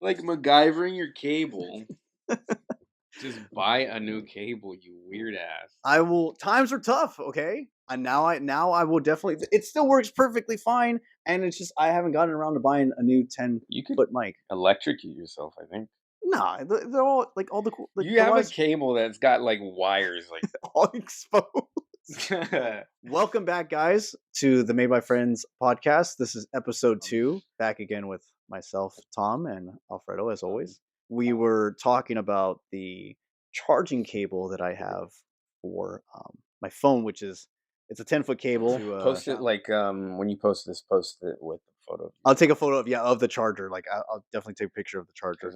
Like MacGyvering your cable. Just buy a new cable, you weird ass. I will. Times are tough, okay? And now I will definitely. It still works perfectly fine, and it's just I haven't gotten around to buying a new 10 You could foot mic. electrocute yourself, I think. Nah, they're all like all the cool. Like You the have a wires cable that's got like wires all exposed. like Welcome back, guys, to the Made by Friends podcast. This is episode 2. Back again with myself, Tom, and Alfredo, as always. We were talking about the charging cable that I have for my phone, which is it's a 10-foot cable. post it like when you post this, post it with a photo. I'll take a photo of the charger. Like I'll definitely take a picture of the charger.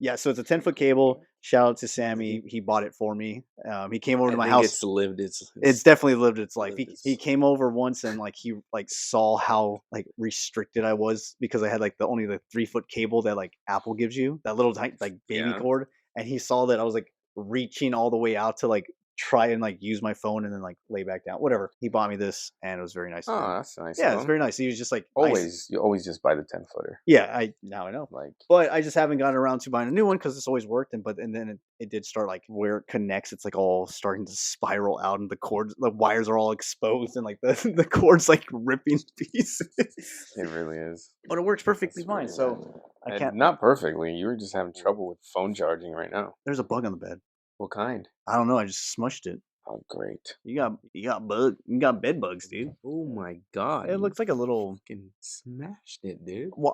Yeah, so it's a 10-foot cable. Shout out to Sammy. He bought it for me. He came over to my house. It's lived It's definitely lived its life. lived He its- came over once and like he like saw how like restricted I was because I had like only the 3-foot cable that like Apple gives you, that little like baby Yeah. cord, and he saw that I was like reaching all the way out to like try and like use my phone and then like lay back down. Whatever. He bought me this and it was very nice. of him. Oh, that's nice. Yeah, it's very nice. He was just like nice. You always just buy the 10-footer. Yeah, now I know. Like, But I just haven't gotten around to buying a new one because it's always worked. And then it did start like where it connects, it's like all starting to spiral out, and the cords, the wires are all exposed, and like the cords like ripping to pieces. it really is. But it works perfectly That's fine. really So I can't. Not perfectly. You were just having trouble with phone charging right now. There's a bug on the bed. What kind? I don't know. I just smushed it. Oh, great. You got bed bugs, dude. Oh my god. It looks like a little. fucking smashed it, dude. Well,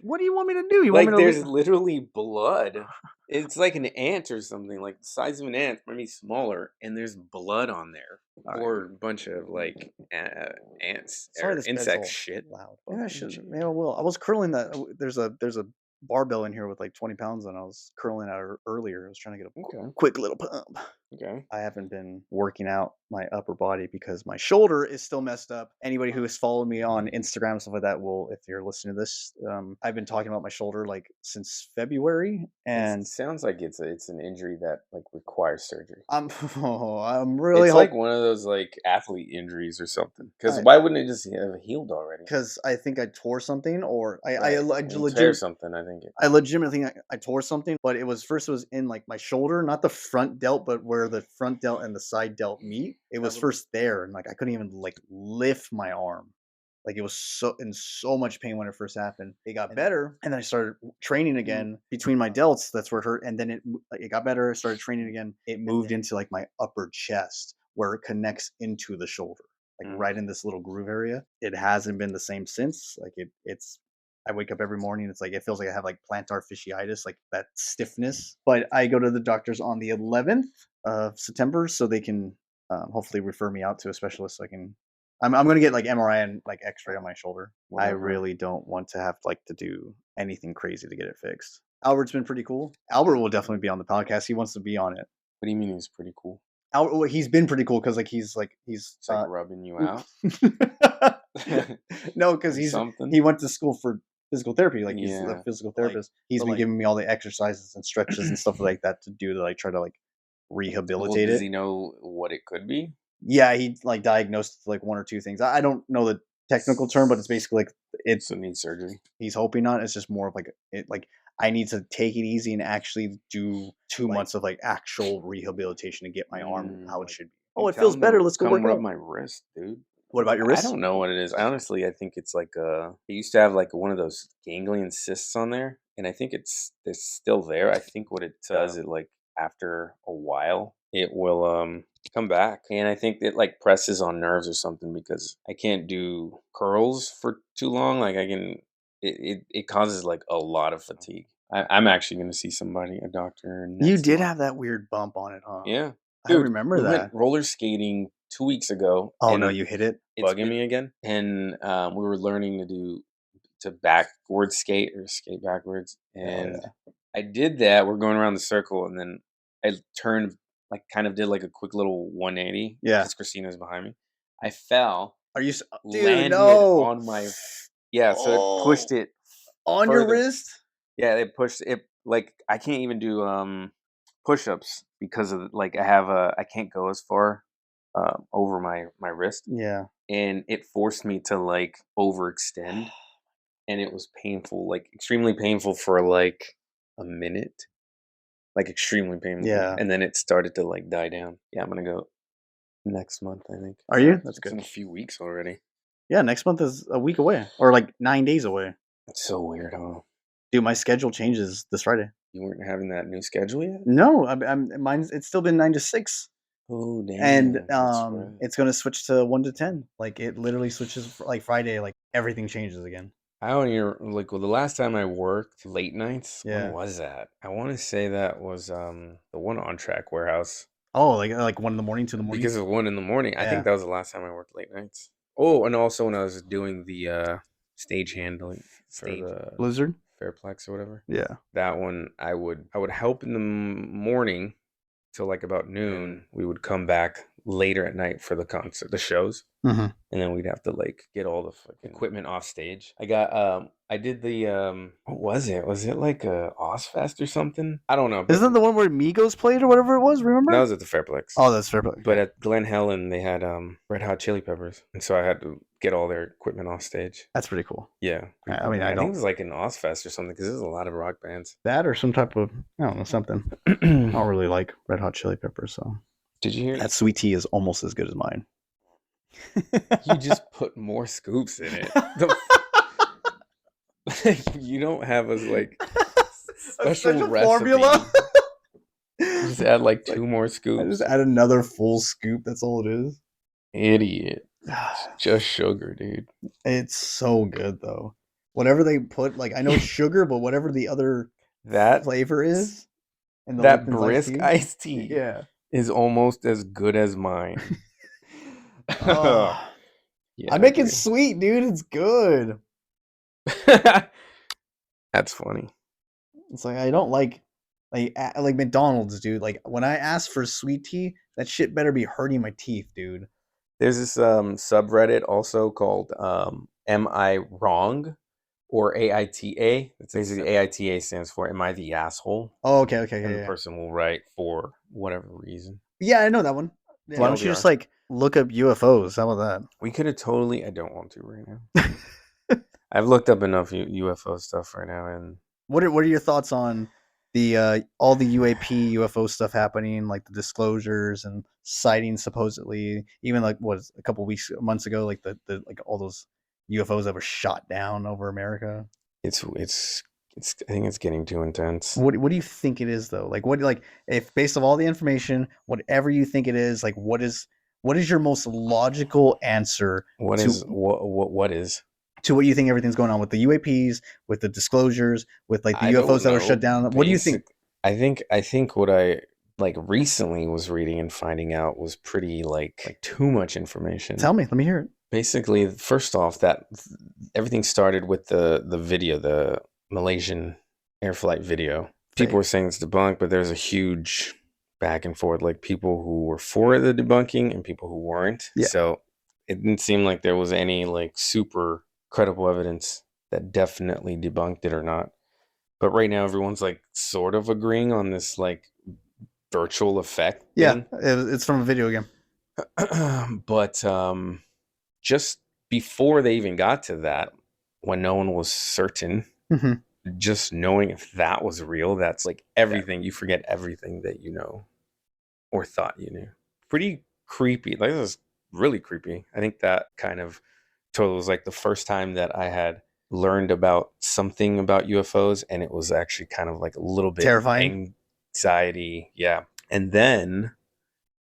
what do you want me to do? You Like want me to there's literally blood. It's like an ant or something, like the size of an ant, maybe smaller, and there's blood on there. All Or a bunch of like ants Sorry, or this bed's insect all shit. loud. Maybe I should. Maybe I will. I was curling that. There's a barbell in here with like 20 pounds, and I was curling that earlier. I was trying to get a Okay. quick little pump. Okay. I haven't been working out my upper body because my shoulder is still messed up. Anybody who has followed me on Instagram and stuff like that will, if you're listening to this, I've been talking about my shoulder like since February, and It sounds like it's an injury that like requires surgery. I'm really It's like one of those like athlete injuries or something. Because I- why wouldn't it just have healed already? because I think I tore something, or I When you tear legit. something, I think. I legitimately think I tore something, but it was in like my shoulder, not the front delt, but where the front delt and the side delt meet. It was first there, and like I couldn't even like lift my arm. Like it was so much pain when it first happened. It got better, and then I started training again between my delts. That's where it hurt, and then it got better. I started training again. It moved into like my upper chest where it connects into the shoulder, like right in this little groove area. It hasn't been the same since. Like it's I wake up every morning. It's like it feels like I have like plantar fasciitis, like that stiffness. But I go to the doctors on the 11th of September, so they can hopefully refer me out to a specialist. So I can. I'm going to get like MRI and like X-ray on my shoulder. I really don't want to have like to do anything crazy to get it fixed. Albert's been pretty cool. Albert will definitely be on the podcast. He wants to be on it. What do you mean he's pretty cool? Albert, he's been pretty cool because like he's It's like rubbing you out. No, because he went to school for physical therapy. Like he's a physical therapist. He's been giving me all the exercises and stretches and stuff like that to do to like try to like rehabilitate it. Does he know what it could be? Yeah, he like diagnosed like 1 or 2 things. I don't know the technical term, but it's basically like it's So it needs surgery. He's hoping not. It's just more of like I need to take it easy and actually do 2 months of like actual rehabilitation to get my arm how it should be. Oh, it feels better. Let's go work rub out. my wrist, dude. What about your wrist? I don't know what it is. Honestly, I think it's like it used to have like one of those ganglion cysts on there, and I think it's still there. I think what it does is like after a while it will come back, and I think it like presses on nerves or something because I can't do curls for too long. Like it causes like a lot of fatigue. I'm actually going to see a doctor. You did have that weird bump on it, huh? Yeah. I remember we that. went roller skating 2 weeks ago. Oh no, you hit it. It's bugging me again. And we were learning to backwards skate or skate backwards. And I did that. We're going around the circle, and then I turned like kind of did like a quick little 180. Yeah. Because Christina's behind me. I fell. Are you landed on my so it pushed it on your wrist? Yeah, it pushed it like I can't even do push-ups because of like I can't go as far over my wrist. Yeah. And it forced me to like overextend. and it was painful, like extremely painful for like a minute, like extremely painful, Yeah. and then it started to like die down. Yeah, I'm gonna go next month, I think. Are you? That's It's in good. a few weeks already. Yeah, next month is a week away, or like 9 days away. It's so weird, huh? Dude, my schedule changes this Friday. You weren't having that new schedule yet? No, mine's. It's still been 9 to 6, Oh and damn, that's right. it's gonna switch to 1 to 10. Like it literally switches like Friday. Like everything changes again. I don't even like well the last time I worked late nights, when Yeah. was that? I want to say that was the one on Track Warehouse. Oh, like 1 in the morning, 2 in the morning. Because of 1 in the morning. I think Yeah, that was the last time I worked late nights. Oh, and also when I was doing the stage handling for the Blizzard. Fairplex or whatever. Yeah. That one I would help in the morning till like about noon. We would come back later at night for the concert, the shows. Hmm. And then we'd have to like get all the fucking equipment off stage. I did the what was it? Was it like a Ozfest or something? I don't know, but Isn't that the one where Migos played or whatever it was? that Remember? was at the Fairplex. Oh, that's fair. But But at Glen Helen they had Red Hot Chili Peppers. And so I had to get all their equipment off stage. that's pretty cool. Yeah, pretty I cool. mean, I I think it don't was like an Ozfest or something because there's a lot of rock bands. that or some type of I don't know something. I don't really like Red Hot Chili Peppers, so Did you hear that sweet tea is almost as good as mine. you just put more scoops in it? You don't have a like special recipe. formula. You just add like Like, two more I scoops. just add another full scoop. That's all it is. Idiot. Just sugar, dude. It's so good though. Whatever they put, like I know sugar, but whatever the other That flavor is, and the that Lipton's iced brisk tea. iced tea Yeah. is almost as good as mine. Oh, Yeah, I make it dude. sweet, dude. It's good. That's funny. It's like I don't like McDonald's, dude. Like when I ask for sweet tea, that shit better be hurting my teeth, dude. There's this subreddit also called Am I Wrong? Or AITA. It's basically AITA stands for Am I the Asshole? Oh, okay, okay, And okay, the yeah. person will write for whatever reason. Yeah, I know that one. Yeah, why don't you just TLDR. like look up UFOs? How about We could have totally. I don't want to right now. that? I've looked up enough UFO stuff right now, and What are your thoughts on the all the UAP UFO stuff happening, like the disclosures and sightings supposedly, even like what a couple months ago, like the like all those UFOs that were shot down over America. it's. I think it's getting too intense. What do you think it is though? Like if based of all the information, whatever you think it is, like what is your most logical answer What to is what is? to what you think everything's going on with the UAPs, with the disclosures, with like the I UFOs don't that were know. shut down? What do you think? I think what I like recently was reading and finding out was pretty like too much information. Tell me, let me hear it. Basically, first off, that everything started with the video, the Malaysian air flight video. People Fake. were saying it's debunked, but there's a huge back and forth, like people who were for the debunking and people who weren't. Yeah. So it didn't seem like there was any like super credible evidence that definitely debunked it or not. But right now, everyone's like sort of agreeing on this like virtual effect Yeah, thing. it's from a video game. But just before they even got to that, when no one was certain, Hmm. just knowing if that was real, that's like everything. You forget everything that you know or thought you knew. Pretty creepy. Like this is really creepy. I think that kind of totally was like the first time that I had learned about something about UFOs, and it was actually kind of like a little bit Terrifying. anxiety. Yeah. And then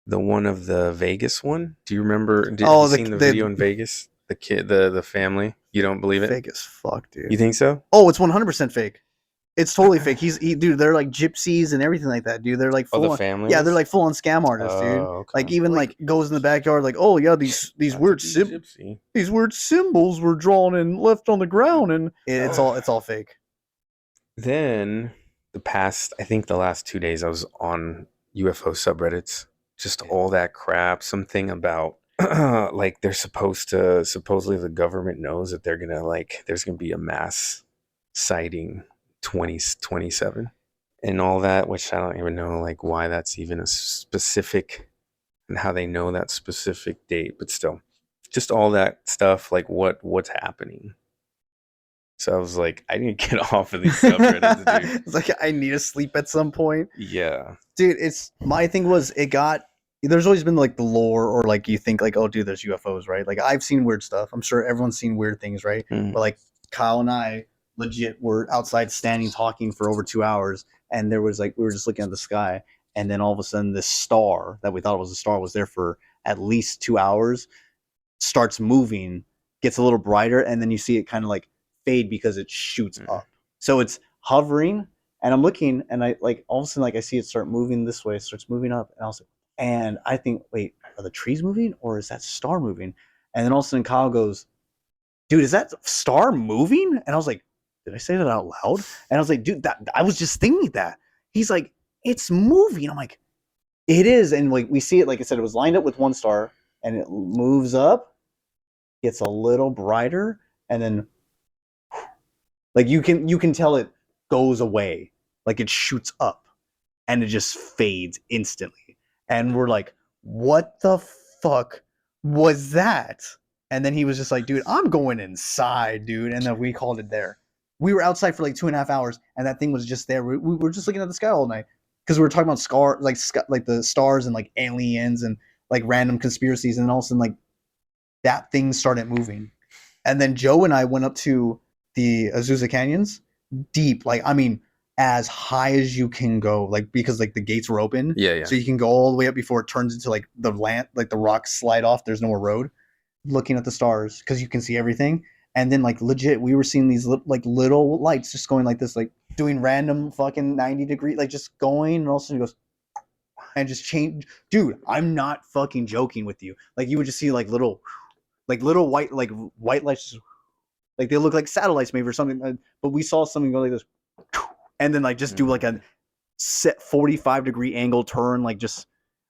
the one of the Vegas one. Do you remember? Have Oh, you seen the video in Vegas? The kid, the family. You don't believe it? fake as fuck, You dude. think so? Oh, it's 100% fake. It's totally fake. Dude. They're like gypsies and everything like that, dude. They're like Oh, full the on. family. Yeah, they're Was? like full on scam artists, dude. Oh, okay. Like even like goes in the backyard, like, oh yeah, these Not to weird be gypsy. these weird symbols were drawn and left on the ground, and it's all fake. Then I think the last 2 days, I was on UFO subreddits. Just all that crap. Something about like they're supposedly the government knows that they're gonna like there's gonna be a mass sighting 2027 and all that, which I don't even know like why that's even a specific and how they know that specific date, but still, just all that stuff like what's happening. So I was like, I need to get off of these subreddits, dude. It's like I need to sleep at some point. Yeah. Dude, it's my thing was it got there's always been like the lore or like you think like, oh dude, there's UFOs, right? Like I've seen weird stuff. I'm sure everyone's seen weird things, right? But Mm. like Kyle and I legit were outside standing talking for over 2 hours, and there was like we were just looking at the sky, and then all of a sudden this star that we thought was a star was there for at least 2 hours, starts moving, gets a little brighter, and then you see it kind of like fade because it shoots Mm. up. So it's hovering, and I'm looking, and I like all of a sudden like I see it start moving this way, it starts moving up, and I was like, and I think, wait, are the trees moving or is that star moving? And then all of a sudden Kyle goes, dude, is that star moving? And I was like, did I say that out loud? And I was like, dude, that I was just thinking that. He's like, it's moving. I'm like, it is, and like we see it, like I said, it was lined up with one star, and it moves up, gets a little brighter, and then like you can tell it goes away, like it shoots up, and it just fades instantly. And we're like, what the fuck was that? And then he was just like, dude, I'm going inside, dude. And then we called it there. We were outside for like 2.5 hours, and that thing was just there. We were just looking at the sky all night because we were talking about like the stars and like aliens and like random conspiracies. And then all of a sudden, like that thing started moving. And then Joe and I went up to the Azusa Canyons, deep, like I mean, as high as you can go, like because like the gates were open, Yeah, yeah. so you can go all the way up before it turns into like the land, like the rocks slide off. There's no more road. Looking at the stars because you can see everything, and then like legit, we were seeing these like little lights just going like this, like doing random fucking 90-degree, like just going, and all of a sudden it goes and just change. Dude, I'm not fucking joking with you. Like you would just see like little white lights, like they look like satellites maybe or something. But we saw something go like this, and then like just do like a set 45-degree angle turn, like just.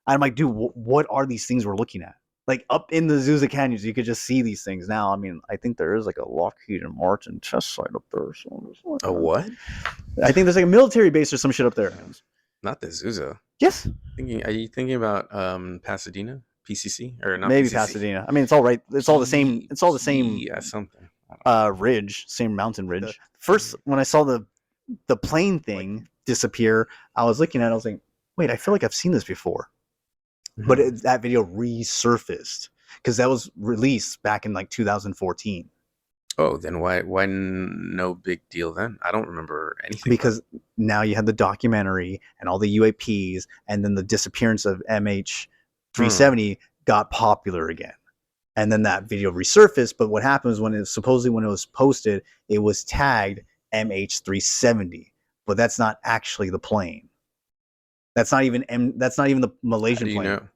I'm like, dude, what are these things we're looking at? Like up in the Azusa Canyons, you could just see these things now. I mean, I think there is like a Lockheed and Martin test site up there. So A what? I think there's like a military base or some shit up there. Not the Zuza. Yes, Are you thinking about Pasadena? PCC or not maybe PCC? Pasadena. I mean, it's all right. It's all the same. It's all the same Yeah, something. I don't know. ridge, same mountain ridge. First, when I saw the plane thing disappear, I was looking at it. I was like, wait, I feel like I've seen this before. But that video resurfaced because that was released back in like 2014. Oh, then why no big deal then? I don't remember anything. Because now you had the documentary and all the UAPs, and then the disappearance of MH370 got popular again. And then that video resurfaced. But what happens when when it was posted, it was tagged MH370, but that's not actually the plane. That's not even the Malaysian How do you plane. know?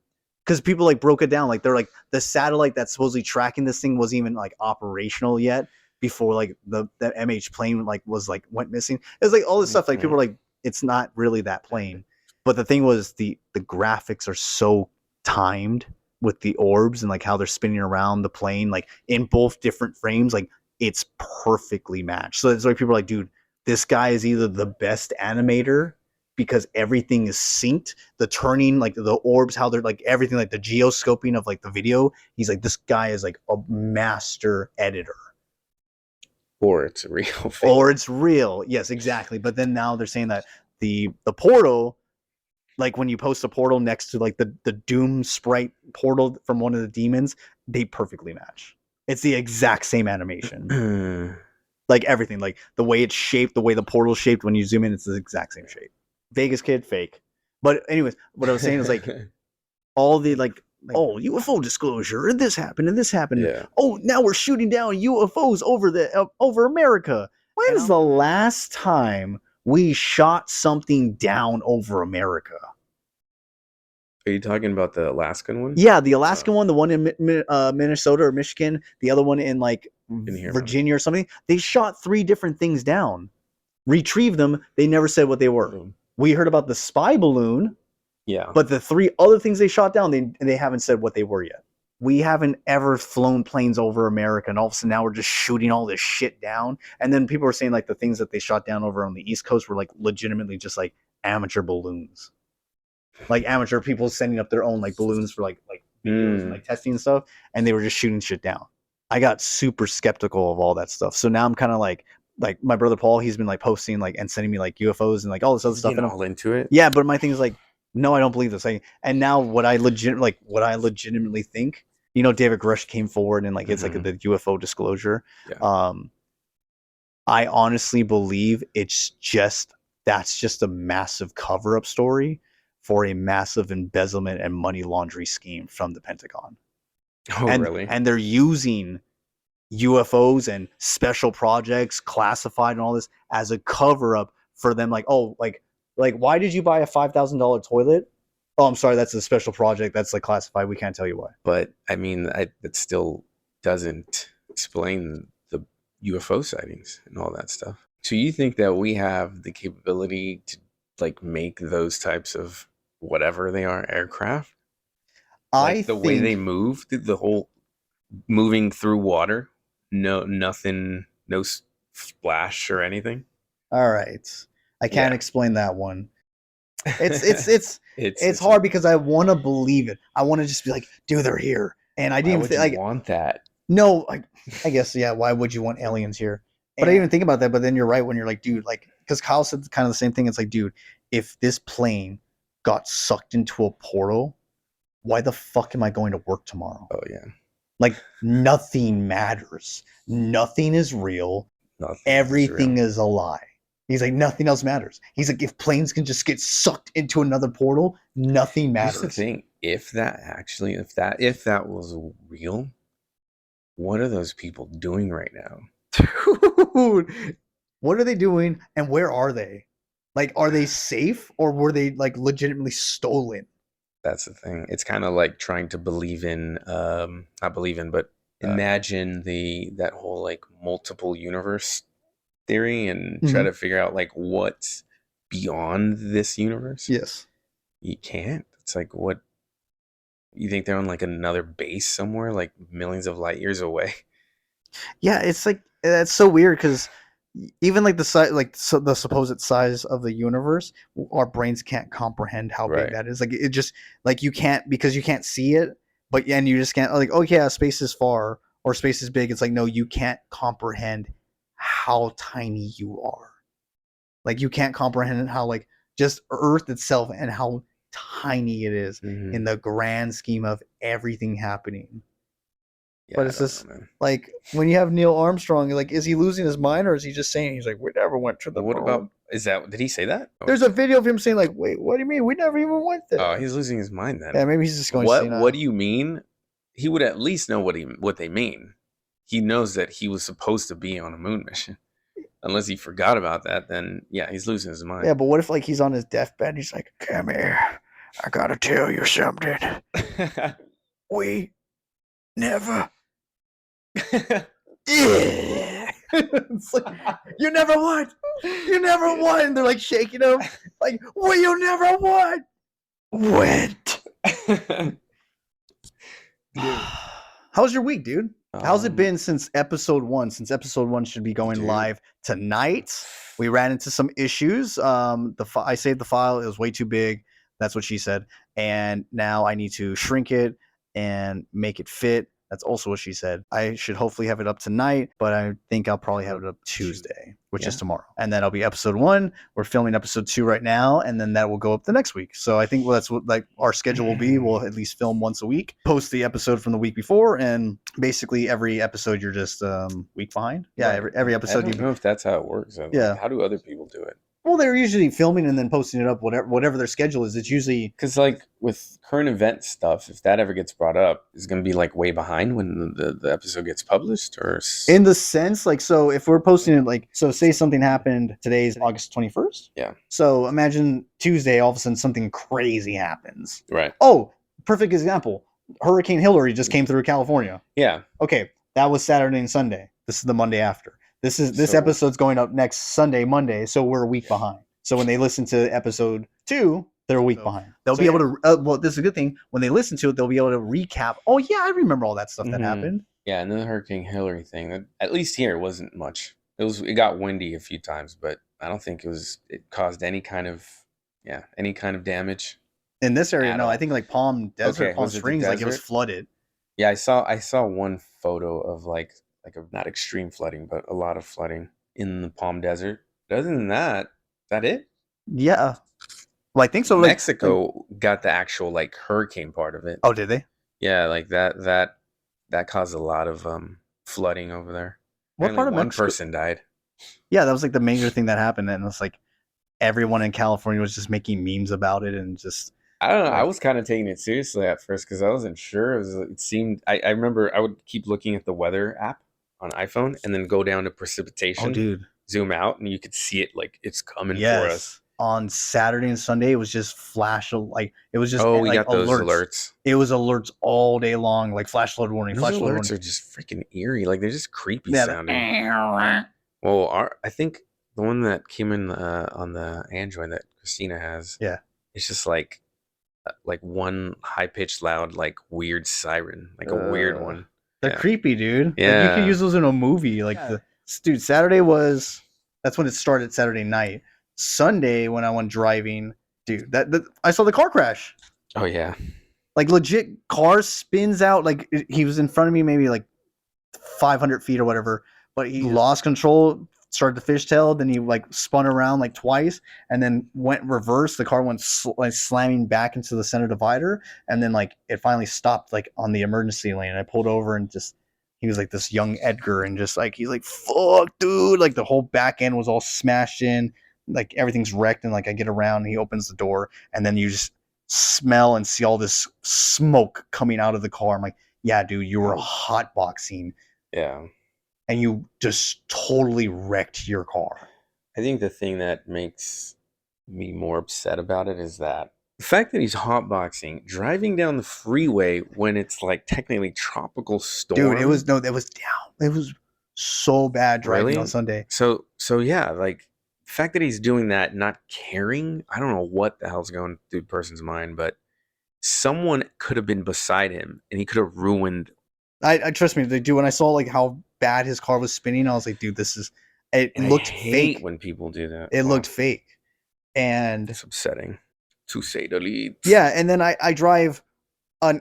Because people like broke it down, like they're like the satellite that's supposedly tracking this thing wasn't even like operational yet before like the MH plane like was like went missing. It's like all this stuff, like people are like, it's not really that plane. But the thing was the graphics are so timed with the orbs and like how they're spinning around the plane, like in both different frames, like it's perfectly matched. So it's like people are like, dude, this guy is either the best animator because everything is synced, the turning, like the orbs, how they're like everything, like the geoscoping of like the video. He's like, this guy is like a master editor. Or it's a real thing. Or it's real. Yes, exactly. But then now they're saying that the portal, like when you post a portal next to like the Doom sprite portal from one of the demons, they perfectly match. It's the exact same animation. Like everything, like the way it's shaped, the way the portal's shaped, when you zoom in, it's the exact same shape. Vegas kid, fake. But anyways, what I was saying is like all the like, oh, UFO disclosure, and this happened, and this happened. Yeah. Oh, now we're shooting down UFOs over America. When's the last time we shot something down over America? Are you talking about the Alaskan one? Yeah, the Alaskan one, the one in Minnesota or Michigan, the other one in like Virginia or something. They shot 3 different things down, retrieved them. They never said what they were. We heard about the spy balloon, Yeah. but the 3 other things they shot down, they haven't said what they were yet. We haven't ever flown planes over America, and all of a sudden now we're just shooting all this shit down. And then people were saying like the things that they shot down over on the East Coast were like legitimately just like amateur balloons. Like amateur people sending up their own like balloons for like videos and like testing and stuff, and they were just shooting shit down. I got super skeptical of all that stuff. So now I'm kind of like, like my brother Paul, he's been like posting like and sending me like UFOs and like all this other He's stuff. getting And all into it. yeah, but my thing is like, no, I don't believe this. And now what I legitimately think, David Grush came forward and like it's like Hmm. the UFO disclosure. Yeah. Um, I honestly believe that's just a massive cover up story for a massive embezzlement and money laundering scheme from the Pentagon. Oh, And really? and they're using UFOs and special projects, classified and all this as a cover up for them. Like, oh, like why did you buy a $5,000 toilet? Oh, I'm sorry, that's a special project. That's like classified. We can't tell you why. But I mean, that still doesn't explain the UFO sightings and all that stuff. So you think that we have the capability to like make those types of whatever they are aircraft? I Like the way they think. move, the whole moving through water, no nothing, no splash or anything. All right, I can't Yeah. explain that one. It's it's it's it's It's hard because I want to believe it. I want to just be like, dude, they're here. And I didn't why even would think you like, want that? no, I guess yeah. Why would you want aliens here? But I didn't even think about that. But then you're right when you're like, dude, like, because Kyle said kind of the same thing. It's like, dude, if this plane got sucked into a portal, why the fuck am I going to work tomorrow? Oh yeah, Like, nothing matters. Nothing is real. nothing is Everything real. is a lie. He's like, nothing else matters. He's like, if planes can just get sucked into another portal, nothing Here's the matters. thing: if that was real, what are those people doing right now? Dude, what are they doing and where are they? Like, are they safe or were they like legitimately stolen? That's the thing. It's kind of like trying to believe in, not believe in, but imagine that whole like multiple universe theory and try Mm-hmm. to figure out like what's beyond this universe. Yes. You can't. It's like what you think they're on like another base somewhere, like millions of light years away. Yeah, it's like that's so weird because even like the size, like the supposed size of the universe, our brains can't comprehend how big Right. that is. Like it just like you can't because you can't see it, but and you just can't like oh yeah, space is far or space is big. It's like no, you can't comprehend how tiny you are. Like you can't comprehend how like just Earth itself and how tiny it is Hmm. in the grand scheme of everything happening. Yeah, But I it's don't know, just man. like when you have Neil Armstrong, like, is he losing his mind or is he just saying he's like, we never went to the Well, what moon? about is that? Did he say that? There's a video of him saying like, wait, what do you mean? We never even went Oh, there. he's losing his mind then. Yeah, maybe he's just going What do senile. you mean? He would at least know what they mean. He knows that he was supposed to be on a moon mission. Unless he forgot about that, then yeah, he's losing his mind. Yeah, but what if like he's on his deathbed? He's like, come here, I gotta tell you something. We never. Yeah. It's like you never won. You never won. They're like shaking him, like, well, you never won. Went. Dude. How's your week, dude? How's it Um, been since episode one? Since episode one should be going dude. live tonight. We ran into some issues. I saved the file; it was way too big. That's what she said, and now I need to shrink it and make it fit. That's also what she said. I should hopefully have it up tonight, but I think I'll probably have it up Tuesday, which is Yeah. tomorrow, and then I'll be episode one. We're filming episode two right now, and then that will go up the next week. So I think that's what like our schedule will be. We'll at least film once a week, post the episode from the week before, and basically every episode you're just week behind. Yeah, Right. every I episode don't you. know if that's how it works. Like, Yeah. how do other people do it? Well, they're usually filming and then posting it up. Whatever their schedule is, it's usually Because like with current event stuff, if that ever gets brought up, it's gonna be like way behind when the episode gets published, or in the sense like so if we're posting it like so say something happened today's August 21st. yeah, So imagine Tuesday all of a sudden something crazy happens. right, Oh, perfect example. Hurricane Hillary just came through California. yeah. Okay, that was Saturday and Sunday. This is the Monday after. This So episode's going up next Sunday, Monday, so we're a week behind. So when they listen to episode two, they're a week behind. They'll be yeah. able to. Well, this is a good thing. When they listen to it, they'll be able to recap. Oh yeah, I remember all that stuff that happened. Yeah, and then the Hurricane Hillary thing. At least here, it wasn't much. It got windy a few times, but I don't think it caused any kind of damage In this area, at no, I all. think like Palm Desert, Okay, Palm was it the Springs, like it was desert? flooded. Yeah, I saw one photo of like a not extreme flooding, but a lot of flooding. in the Palm Desert. But other than that, is that it? Yeah. Well, I think so. Like, Mexico got the actual like hurricane part of it. oh, did they? Yeah, like that caused a lot of flooding over there. What Apparently, part of one Mexico? person died. Yeah, that was like the major thing that happened, and it's like everyone in California was just making memes about it, and just I don't know. I like, was kind of taking it seriously at first because I wasn't sure. It seemed. I remember I would keep looking at the weather app on iPhone and then go down to oh, precipitation, dude, zoom out, and you could see it like it's coming for us. yes. On Saturday and Sunday, it was just like it was just Oh, we like got those alerts. alerts. It was alerts all day long, like flash flood warning, And those flash flood alerts warning. are just freaking eerie. Like they're just creepy Yeah, sounding. Well, I think the one that came in on the Android that Christina has, yeah. it's just like one high pitched, loud, like weird siren, like a weird Uh, one. they're Yeah, creepy, dude. Like you could yeah. use those in a movie. Like dude, that's when it started. Saturday night. Sunday when I went driving, dude, that I saw the car crash. Oh yeah. Like legit, car spins out. Like he was in front of me, maybe like 500 feet or whatever, but he lost control, started to fishtail, then he like spun around like twice and then went reverse. The car went like slamming back into the center divider, and then like it finally stopped like on the emergency lane. And I pulled over and just he was like this young Edgar, and just like he's like, fuck dude, like the whole back end was all smashed in, like everything's wrecked. And like I get around and he opens the door, and then you just smell and see all this smoke coming out of the car. I'm like, yeah dude, you were hotboxing Yeah. and you just totally wrecked your car. I think the thing that makes me more upset about it is that the fact that he's hotboxing, driving down the freeway when it's like technically tropical Dude, it was storm. no, it was down. It was so bad driving on Really? Sunday. So yeah, like the fact that he's doing that, not caring, I don't know what the hell's going through the person's mind, but someone could have been beside him and he could have ruined. I trust me, dude. When I saw like how bad his car was spinning, I was like, dude, this is. It And I looked hate fake. when people do that. It Oh, looked fake, and it's upsetting, to say the least. yeah. And then I drive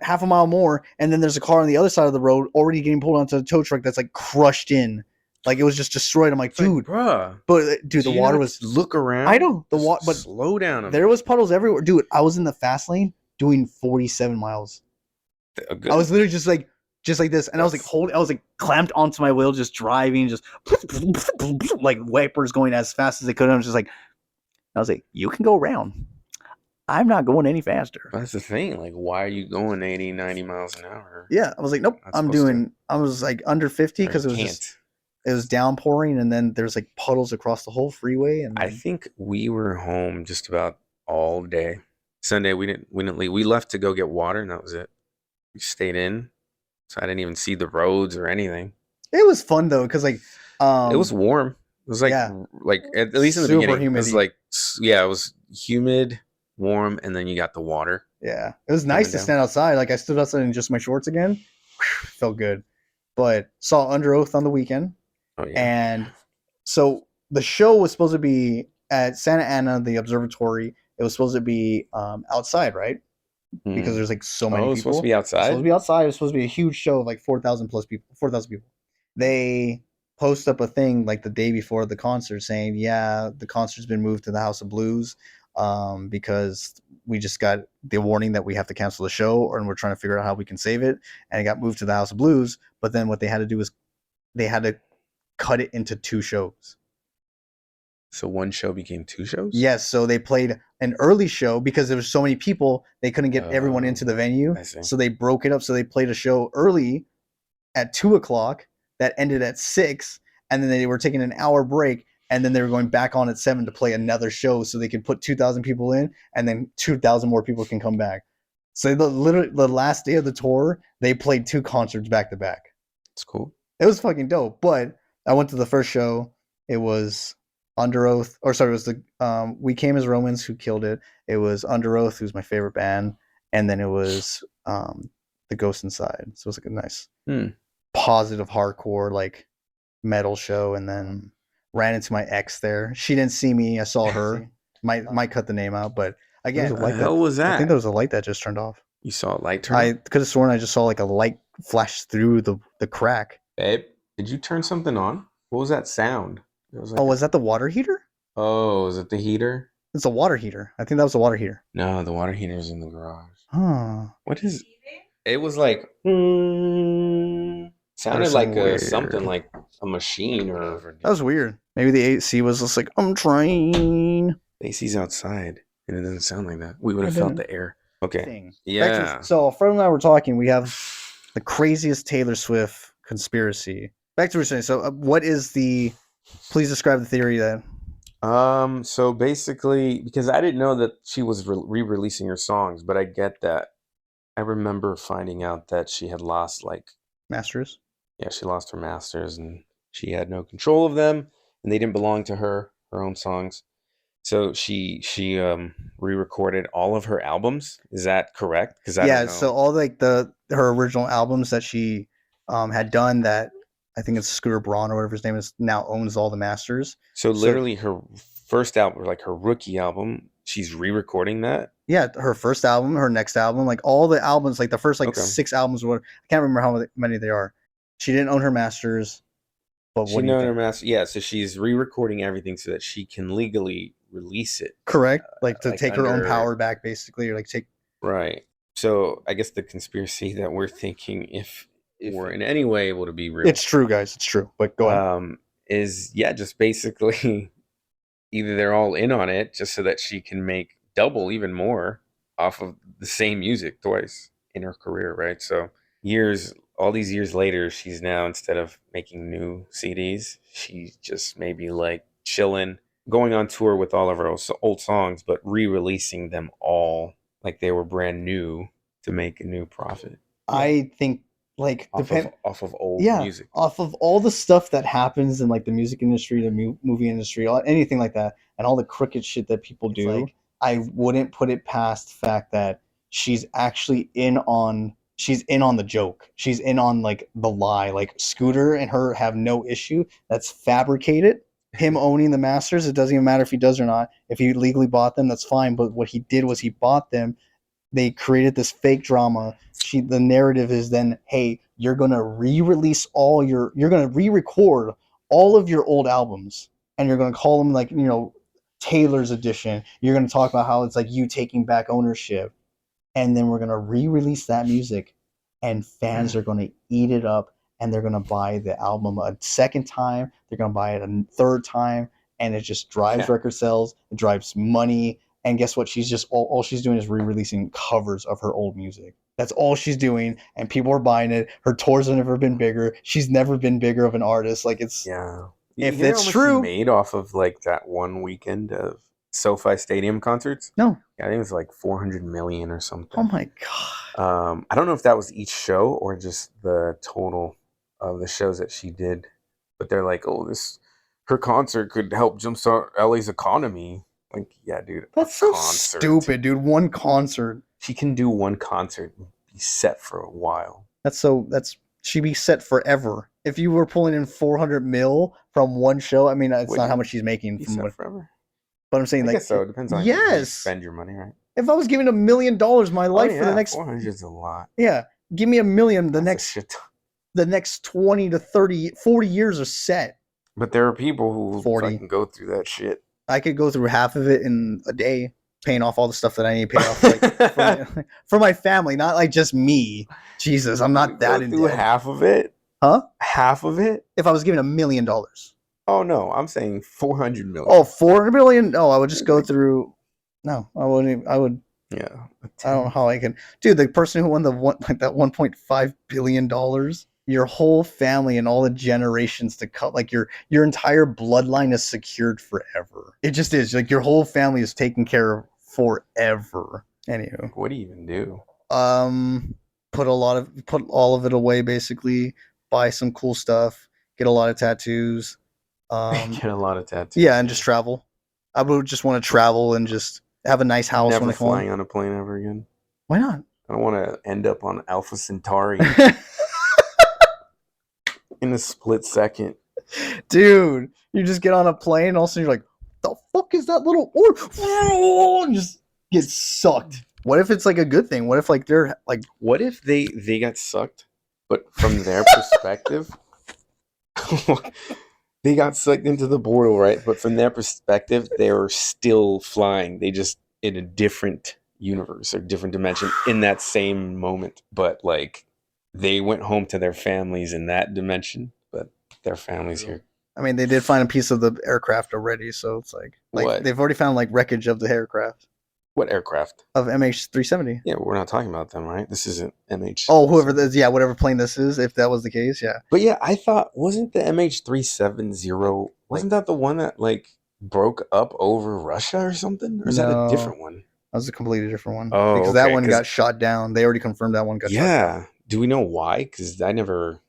half a mile more, and then there's a car on the other side of the road already getting pulled onto a tow truck that's like crushed in, like it was just destroyed. I'm like, It's like, dude, bruh, but dude, do the you water not was. look I around? know the Just water, but slow down a there bit. was puddles everywhere, dude. I was in the fast lane doing 47 miles. I Good. was literally just like this, and I was like That's holding, I was like clamped onto my wheel, just driving, just like wipers going as fast as they could. And I was like, you can go around. I'm not going any faster. that's the thing. Like, why are you going 80, 90 miles an hour? Yeah, I was like, nope, Not I'm supposed to. doing. I was like under 50 Or you because can't. it was downpouring, and then there's like puddles across the whole freeway, and I then think we were home just about all day. Sunday we didn't leave. We left to go get water and that was it. We stayed in. So I didn't even see the roads or anything. it was fun though because like It was warm. It was yeah, like at least in the super beginning. It was humidity. like yeah, it was humid, warm, and then you got the water Yeah, it was nice coming to down. stand outside. Like I stood outside in just my shorts again. Felt good. But saw Under Oath on the weekend, Oh yeah. and so the show was supposed to be at Santa Ana, the observatory. It was supposed to be outside, right? Because Hmm. there's like so many Oh, it's supposed to people. be It's supposed to outside? be outside. It's supposed to be a huge show of like 4,000 plus people. 4,000 people. They post up a thing like the day before the concert saying, "Yeah, the concert's been moved to the House of Blues because we just got the warning that we have to cancel the show, and we're trying to figure out how we can save it." And it got moved to the House of Blues. But then what they had to do is they had to cut it into two shows. So one show became two shows? Yes, so they played an early show because there was so many people they couldn't get everyone into the venue, I see. so they broke it up. So they played a show early at 2 o'clock that ended at 6, and then they were taking an hour break, and then they were going back on at 7 to play another show, so they could put 2,000 people in, and then 2,000 more people can come back. So literally the last day of the tour, they played two concerts back to back. It's cool. It was fucking dope. But I went to the first show. It was Under Oath, or sorry, it was the We Came as Romans who killed it. It was Under Oath, who's my favorite band, and then it was The Ghost Inside. So it was like a nice Hmm. positive hardcore like metal show. And then ran into my ex there. She didn't see me. I saw her. Might cut the name out, but again, What the hell was I think that? there was a light that just turned off. You saw a light turn I on? could have sworn I just saw like a light flash through the crack. Babe, did you turn something on? What was that sound? It was like Oh, a. was that the water heater? Oh, is it the heater? It's a water heater. I think that was a water heater. No, the water heater's in the garage. Huh. What is? It was like That is sounded some like something weird. like a machine or That was weird. Maybe the AC was just like, I'm trying. AC's outside, and it doesn't sound like that. We would I have felt didn't. the air. Okay. Thing. Back to Yeah. so Fred and I were talking. We have the craziest Taylor Swift conspiracy. Back to what you're saying. So, what is the? Please describe the theory then. So basically, because I didn't know that she was re-releasing her songs, but I get that. I remember finding out that she had lost like, Masters. yeah, she lost her masters and she had no control of them and they didn't belong to her, her own songs. So she re-recorded all of her albums. Is that correct? Because I don't Yeah. So know. all like the her original albums that she had done that I think it's Scooter Braun or whatever his name is now owns all the masters. So So literally her first album, like her rookie album, she's re-recording that. yeah, her first album, her next album, like all the albums, like the first like Okay. 6 albums, or what I can't remember how many they are. She didn't own her masters, but She what do you known her think? master. Yeah, so she's re-recording everything so that she can legally release it, Correct, like to like take her own under power back, basically, or like take. right. So I guess the conspiracy that we're thinking, if we're in any way able to be real, It's true, guys. It's true. But go ahead. is yeah, just basically either they're all in on it just so that she can make double, even more, off of the same music twice in her career, right? So all these years later, she's now, instead of making new CDs, she's just maybe like chilling, going on tour with all of her old songs, but re-releasing them all like they were brand new to make a new profit. Yeah, I think like depend. off of old Yeah, music. off of all the stuff that happens in like the music industry, the movie industry, anything like that, and all the crooked shit that people It's do, like I wouldn't put it past the fact that she's actually in on. She's in on the joke. She's in on like the lie. Like Scooter and her have no issue. That's fabricated. Him owning the masters, it doesn't even matter if he does or not. If he legally bought them, that's fine. But what he did was he bought them, they created this fake drama. The narrative is then, hey, you're gonna re-release you're gonna re-record all of your old albums, and you're gonna call them like Taylor's edition. You're gonna talk about how it's like you taking back ownership, and then we're gonna re-release that music, and fans are gonna eat it up, and they're gonna buy the album a second time. They're gonna buy it a third time, and it just drives yeah, record sales. It drives money. And guess what? She's just all she's doing is re-releasing covers of her old music. That's all she's doing, and people are buying it. Her tours have never been bigger. She's never been bigger of an artist. Like it's yeah. You if hear how it's much she true, made off of like that one weekend of SoFi Stadium concerts? no. Yeah, I think it was like 400 million or Oh something. my god. I don't know if that was each show or just the total of the shows that she did, but they're like, oh, this her concert could help jumpstart LA's economy. Like, yeah, dude, a That's so concert. stupid, dude. One concert. She can do one concert and be set for a while. That's she'd be set forever. If you were pulling in 400 mil from one show, I mean, it's Would not how you much she's making be from set what, forever? but I'm saying I like, guess so. It depends on how you yes. spend your money, right? If I was giving $1 million my Oh life for the yeah, next, 400 is a lot. yeah, give me $1 million, That's a shit ton. the next 20 to 30, 40 years are set. But there are people who 40. fucking go through that shit. I could go through half of it in a day, paying off all the stuff that I need to pay off, like for my family, not like just me. Jesus, I'm You not that go in through debt. half of it? Huh? Half of it? If I was given $1 million. Oh no, I'm saying 400 million. Oh, 400 million? No, I would just go through. No, I wouldn't. I would. Yeah. I don't know how I can. Dude, the person who won the one like that $1.5 billion, your whole family and all the generations to come, like your entire bloodline is secured forever. It just is. Like your whole family is taken care of forever. Anywho, What do you even do? um, put all of it away. Basically, buy some cool stuff. Get a lot of tattoos. Get a lot of tattoos. Yeah, and just travel. I would just want to travel and just have a nice house Never when I come home. flying on a plane ever again. Why not? I don't want to end up on Alpha Centauri in a split second. Dude, you just get on a plane and all of a sudden you're like, the fuck is that little orb? And just get sucked. What if it's like a good thing? What if like they're like What if they got sucked, but from their perspective, they got sucked into the portal, right? But from their perspective, they were still flying. They just in a different universe or different dimension in that same moment. But like they went home to their families in that dimension, but their families True. here. I mean, they did find a piece of the aircraft already, so it's like What? they've already found like wreckage of the aircraft What aircraft? of MH370. Yeah, we're not talking about them, right? This isn't MH. Oh, whoever this, yeah, whatever plane this is, if that was the case, yeah. But yeah, I thought wasn't the MH370 wasn't that the one that like broke up over Russia or something? Or is that a No, different one? that was a completely different one Oh, because that okay. one Because got shot down. They already confirmed that one got shot down. yeah, do we know why? Because I never.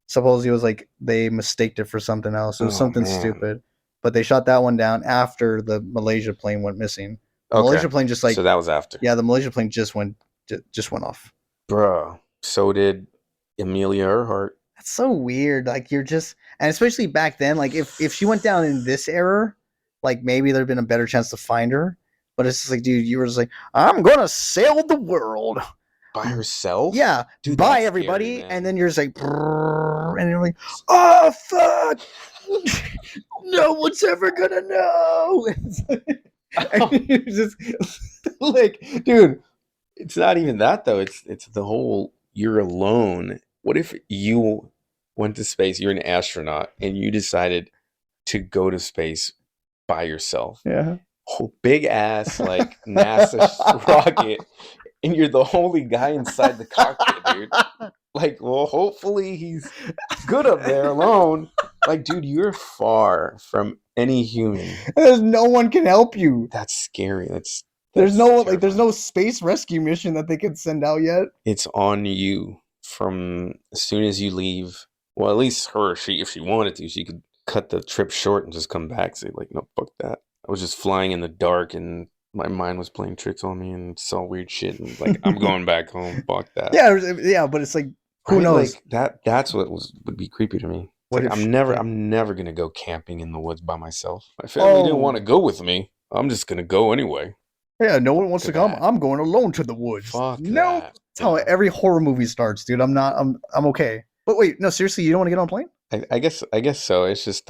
Suppose it was like they mistaked it for something else. It was Oh something man. stupid, but they shot that one down after the Malaysia plane went missing. The Okay, Malaysia plane just so like that was after, yeah, the Malaysia plane just went off. bro. So did Amelia Earhart. That's so weird. Like you're just, and especially back then, like if she went down in this era, like maybe there'd been a better chance to find her. But it's just like, dude, you were just like, I'm gonna sail the world. By herself? Yeah, Dude, bye that's scary, everybody, and man. then you're just like, and you're like, oh fuck, no one's ever gonna know. And you're just like, dude, It's not even that though. It's the whole you're alone. What if you went to space, you're an astronaut, and you decided to go to space by yourself? yeah. Oh, big ass like NASA rocket, and you're the only guy inside the cockpit, dude. Like, well, hopefully he's good up there alone. Like, dude, you're far from any human. There's no one can help you. That's scary. There's That's no like there's terrifying. no space rescue mission that they can send out yet. It's on you from as soon as you leave. Well, at least her, she if she wanted to, she could cut the trip short and just come back. Say like, no, fuck that. I was just flying in the dark and my mind was playing tricks on me and saw weird shit and like I'm going back home. Fuck that. Yeah, but it's like who Right? knows? Like that's what would be creepy to me. It's What like if I'm never gonna go camping in the woods by myself. My family didn't want to oh go with me. I'm just gonna go anyway. yeah, no one wants Look to at come. that. I'm going alone to the woods. Fuck Nope. that. That's how Yeah. every horror movie starts, dude. I'm not. I'm okay. But wait, no, seriously, you don't want to get on a plane? I guess so. It's just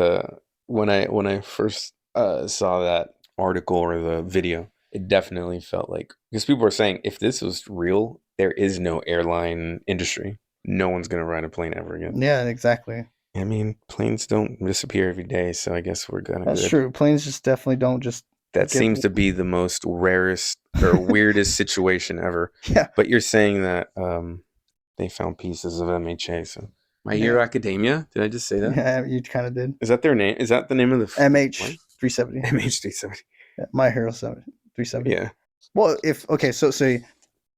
when I first saw that article or the video, it definitely felt like because people were saying if this was real, there is no airline industry. No one's gonna ride a plane ever again. Yeah, exactly. I mean, planes don't disappear every day, so I guess we're kind of That's good. true. Planes just definitely don't just That get. seems to be the most rarest or weirdest situation ever. Yeah, But you're saying that they found pieces of MHA. So My Hero yeah, Academia. Did I just say that? yeah. You kind of did. Is that their name? Is that the name of the plane? MH370. MH370. Yeah, My Hero 370. Yeah. Well, if okay, so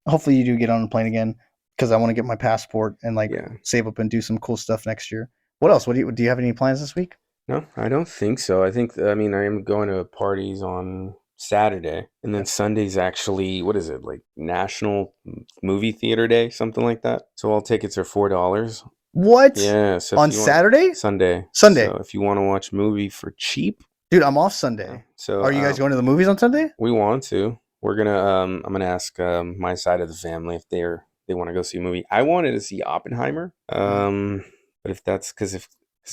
hopefully you do get on the plane again because I want to get my passport and like Yeah. save up and do some cool stuff next year. What else? What do you have any plans this week? No, I don't think so. I mean, I am going to parties on Saturday, and then Sunday's actually, what is it, like National Movie Theater Day, something like that. So all tickets are $4. What? Yeah, so On if you want Saturday? Sunday. Sunday. So if you want to watch a movie for cheap, Dude, I'm off Sunday. so Are you guys going to the movies on Sunday? we want to. We're gonna I'm gonna ask my side of the family if they want to go see a movie. I wanted to see Oppenheimer. But if that's because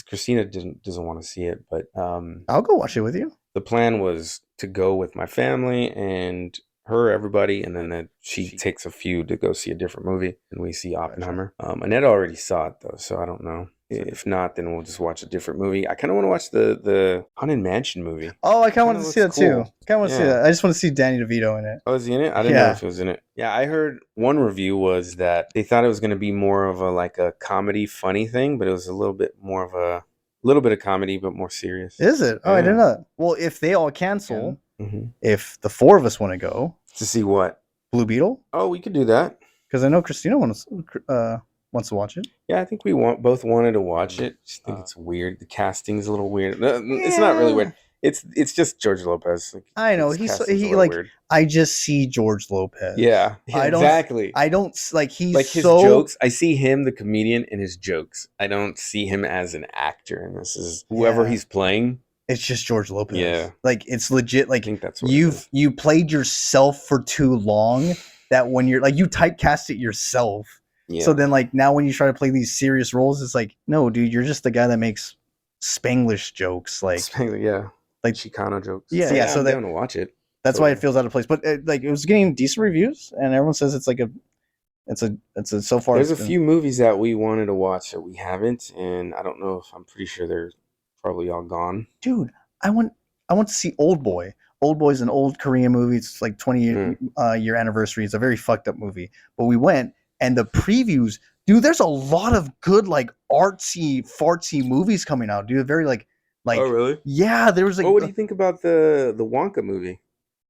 Christina doesn't want to see it, but I'll go watch it with you. the plan was to go with my family and her, everybody, and then that she takes a few to go see a different movie, and we see Oppenheimer. Annette already saw it though, so I don't know. If not, then we'll just watch a different movie. I kind of want to watch the Haunted Mansion movie. Oh, I kind of Kinda want to see that looks too. cool. Kind of want to see Yeah. that. I just want to see Danny DeVito in it. Oh, is he in it? I didn't know Yeah. if it was in it. Yeah, I heard one review was that they thought it was going to be more of a like a comedy, funny thing, but it was a little bit more of a little bit of comedy, but more serious. Is it? Oh, I didn't Yeah. know that. Well, if they all cancel, hmm if the four of us want to go, To see what? Blue Beetle, Oh, we could do that. because I know Christina wants to watch it. Yeah, I think we both wanted to watch it. Just think it's weird. The casting's a little weird. No, it's not really weird. It's just George Lopez. Like, I know his he's casting's a he little like weird. I just see George Lopez. Yeah, I don't exactly. I don't like he's Like his so jokes, I see him, the comedian, and his jokes. I don't see him as an actor, and this is whoever Yeah. he's playing. It's just George Lopez. Yeah. Like it's legit. I Like think that's what it is. you played yourself for too long that when you're like you typecast it yourself. Yeah. So then like now when you try to play these serious roles, it's like no, dude, you're just the guy that makes Spanglish jokes, Yeah, like Chicano jokes. yeah, yeah. Yeah, So I'm down to watch it. that's why it Totally. feels out of place. But like it was getting decent reviews, and everyone says it's a so far There's it's a been. few movies that we wanted to watch that we haven't, and I don't know if I'm pretty sure they're probably all gone. Dude, I want I want to see Old Boy. Old Boy is an old Korean movie. It's like 20 Mm. year anniversary. It's a very fucked up movie. But we went and the previews, dude. There's a lot of good like artsy fartsy movies coming out, dude. Very Oh, like really? yeah. There was like Oh, what do you think about the Wonka movie?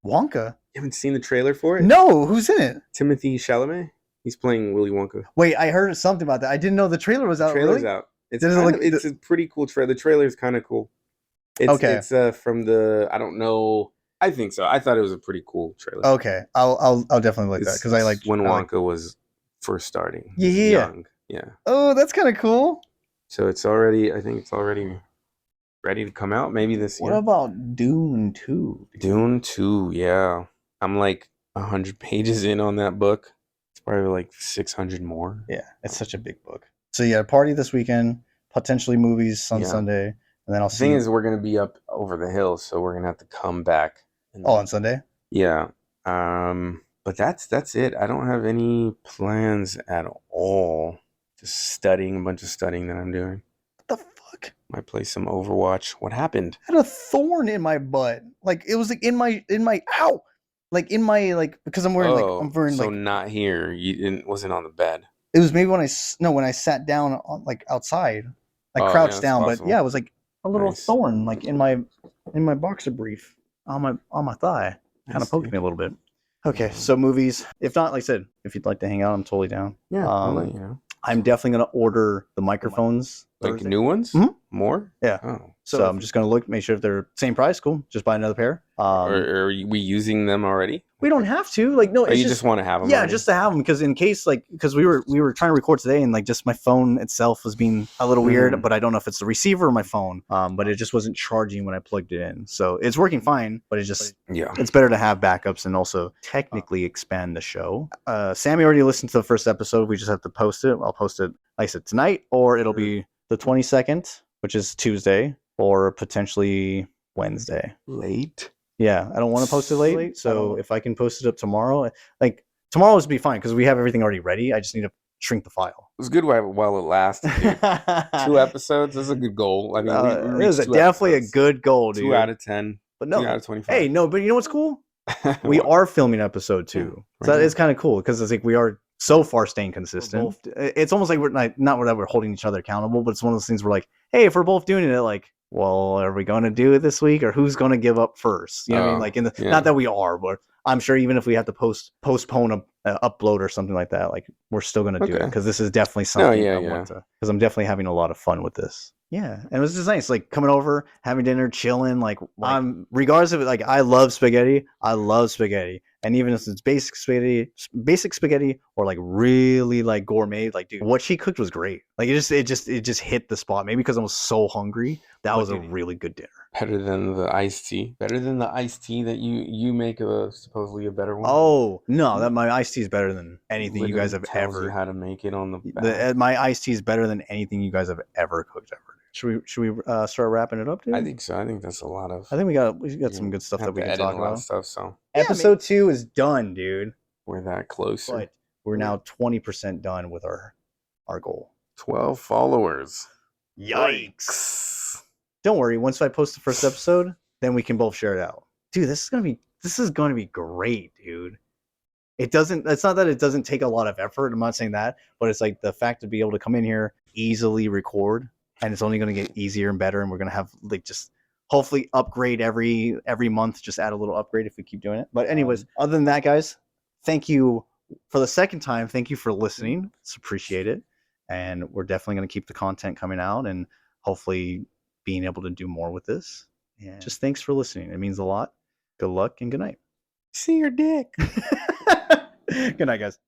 Wonka. You haven't seen the trailer for it? No, who's in it? Timothy Chalamet. He's playing Willy Wonka. Wait, I heard something about that. I didn't know the trailer was The out. trailer's Really? out. It's Does it kind look of it's a pretty cool trailer. The trailer's kind of cool. okay? It's from the I don't know. I think so. I thought it was a pretty cool trailer. Okay, I'll definitely like that because It's when I like. Wonka was first starting. Yeah, He's yeah, yeah. young. Yeah. Oh, that's kind of cool. So it's already I think it's already ready to come out maybe this What year. about Dune 2? Dune 2, yeah. I'm like 100 pages in on that book. It's probably like 600 more. Yeah, it's such a big book. So yeah, party this weekend, potentially movies on Yeah. Sunday, and then I'll The thing see. is, we're gonna be up over the hill, so we're gonna have to come back. And Oh, on Sunday? yeah. But that's it. I don't have any plans at all. Just studying, a bunch of studying that I'm doing. What the fuck? Might play some Overwatch. What happened? I had a thorn in my butt. Like it was like in my ow, like in my like because I'm Oh, wearing so like not here. You didn't wasn't on the bed. it was maybe when no when I sat down on like outside, like Oh yeah, crouched that's down, but possible. yeah, it was like a little Nice. thorn like in my boxer brief on my thigh, kind of Nice, poked dude. me a little bit. Okay, so movies. If not, like I said, if you'd like to hang out, I'm totally down. Yeah, I'll let you know. I'm definitely gonna order the microphones Like Thursday. new ones? Mhm. More? Yeah. Oh. So I'm just gonna look, make sure if they're same price, cool. Just buy another pair. Are we using them already? We don't have to. Like no, Or it's you just want to have them yeah, already? just to have them because in case like because we were trying to record today and like just my phone itself was being a little weird, but I don't know if it's the receiver or my phone. But it just wasn't charging when I plugged it in, so it's working fine. But Yeah. it's better to have backups and also technically expand the show. Sammy already listened to the first episode. We just have to post it. I'll post it, like I said, tonight, or it'll be the 22nd, which is Tuesday, or potentially Wednesday. Late? Yeah, I don't want to post it late. So if I can post it up tomorrow, like tomorrow would be fine because we have everything already ready. I just need to shrink the file. It was good while it lasted, dude. 2 episodes is a good goal. I mean, we It reached was two definitely episodes. a good goal, dude. 2 out of 10. But 2 no, out of 25. hey, no, but you know what's cool? We What? are filming episode 2. Yeah, So right that is now. kind of cool because it's like we are so far staying consistent. It's almost like we're not that we're holding each other accountable, but it's one of those things where like, hey, if we're both doing it, like, well, are we going to do it this week or who's going to give up first? You know what I mean? Like Yeah. not that we are, but I'm sure even if we have to postpone a upload or something like that, like we're still going to do it Okay. because this is definitely something yeah, I yeah. want to because I'm definitely having a lot of fun with this. Yeah, and it was just nice, like coming over, having dinner, chilling. Like I'm, regardless of it, like I love spaghetti. I love spaghetti, and even if it's basic spaghetti, or like really like gourmet, like dude, what she cooked was great. Like it just hit the spot. Maybe because I was so hungry. That was a really good dinner. Better than the iced tea. Better than the iced tea that you make supposedly a better one. Oh no, that my iced tea is better than anything you guys have tells ever. you how to make it on the back. My iced tea is better than anything you guys have ever cooked ever. Should we start wrapping it up, dude? I think so. I think that's a lot of. I think we got some good stuff have that we to can edit talk a lot of about. stuff. So Episode 2 is done, dude. we're that closer. But we're now 20% done with our goal. 12 followers. Yikes! Don't worry. Once I post the first episode, then we can both share it out. Dude, this is going to be great, dude. It's not that it doesn't take a lot of effort. I'm not saying that, but it's like the fact to be able to come in here, easily record, and it's only going to get easier and better. And we're going to have like just hopefully upgrade every month, just add a little upgrade if we keep doing it. But anyways, other than that, guys, thank you for the second time. Thank you for listening. It's appreciate it. And we're definitely going to keep the content coming out and hopefully being able to do more with this. And just thanks for listening. It means a lot. Good luck and good night. See your dick. Good night, guys.